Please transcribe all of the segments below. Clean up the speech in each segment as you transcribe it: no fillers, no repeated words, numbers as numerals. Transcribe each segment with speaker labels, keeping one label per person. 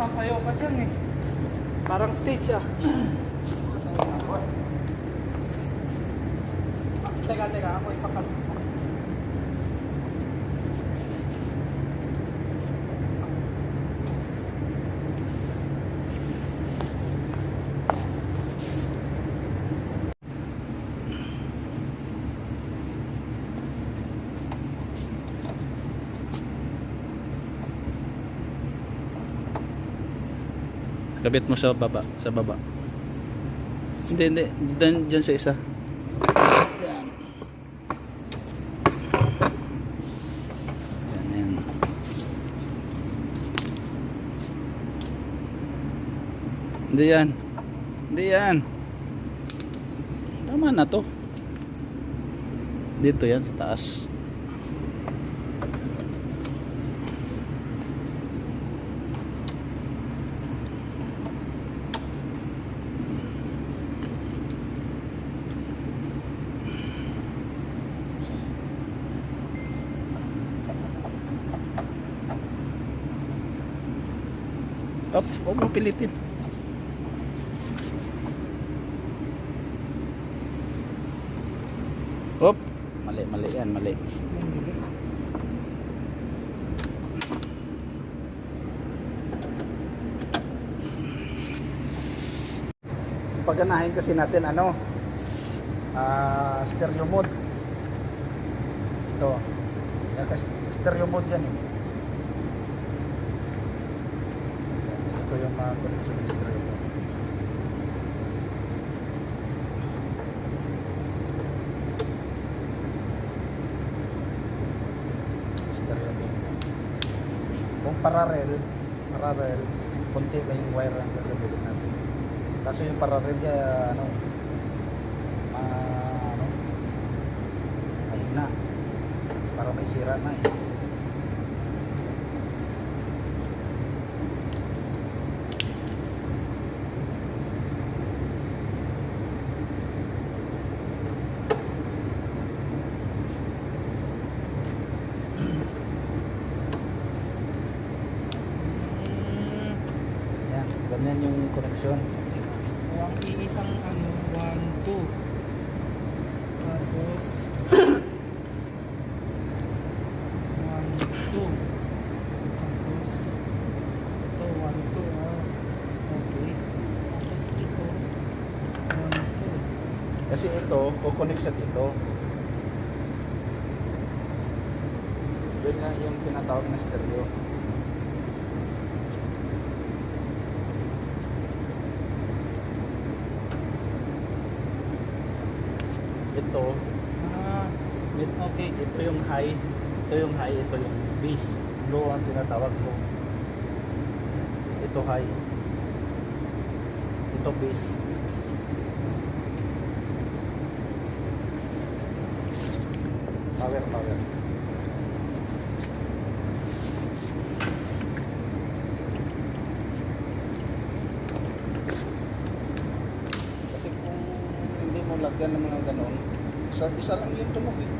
Speaker 1: sasayaw ka dyan eh. Parang stage ah. Teka, ako ipakat.
Speaker 2: Kabit mo sa baba, Hindi, dyan sa isa. Yan. Yan. Hindi yan. Tama na to. Dito yan, sa taas. Huwag mo pilitin. Mali yan. Paganahin kasi natin stereo mode. Ito. Stereo mode yan eh. Ito yung mga connection ng stereo mode. Stereo mode. Kung parallel, konti lang yung wire ang gagamitin natin. Kaso yung parallel niya, mahina. Para may sira na eh. Ganyan yung connection.
Speaker 1: So ang iisang 1, 2. Tapos 1, 2. Tapos ito 1, 2. Okay. Tapos ito 1, 2.
Speaker 2: Kasi ito, kukonek siya dito. Yun nga yung tinatawag na stereo. Ito,
Speaker 1: okay.
Speaker 2: Ito yung high, ito yung bass. Low ang tinatawag mo. Ito high. Ito bass. Power. Kasi kung hindi mo lagyan ng mga ganon, isa lang yung tunog eh.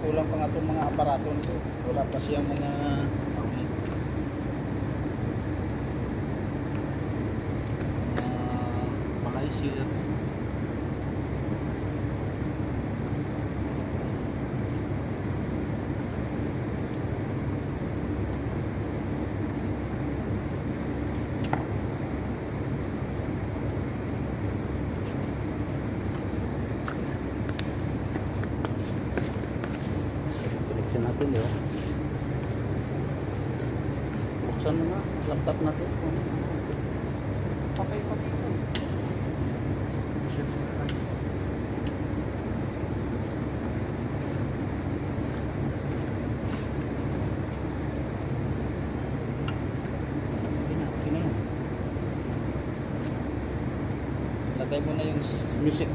Speaker 2: Kulang pa nga itong mga aparato nito. Wala pa siyang mga malaysir. Natin yun. Buksan mo na laptop natin.
Speaker 1: Patay pa dito.
Speaker 2: Okay na yan. Lagay mo na yung music.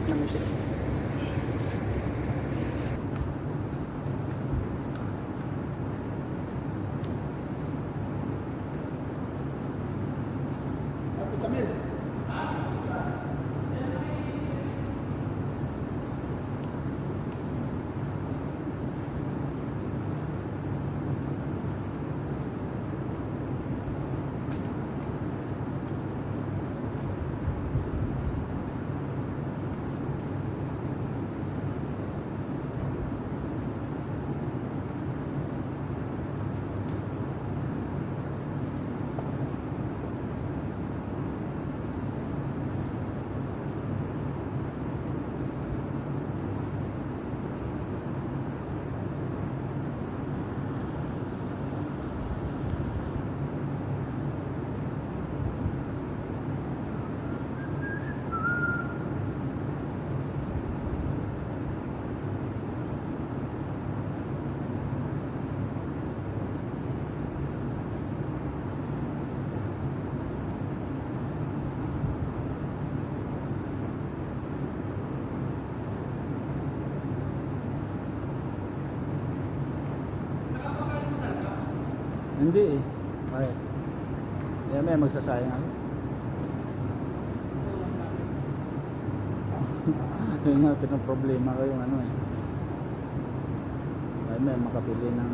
Speaker 2: na music. Hindi eh. Ay. Yan may magsasayang ako. Yun nga, pinaproblema ko yung ano eh. Ay may makapili ng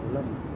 Speaker 2: ulam.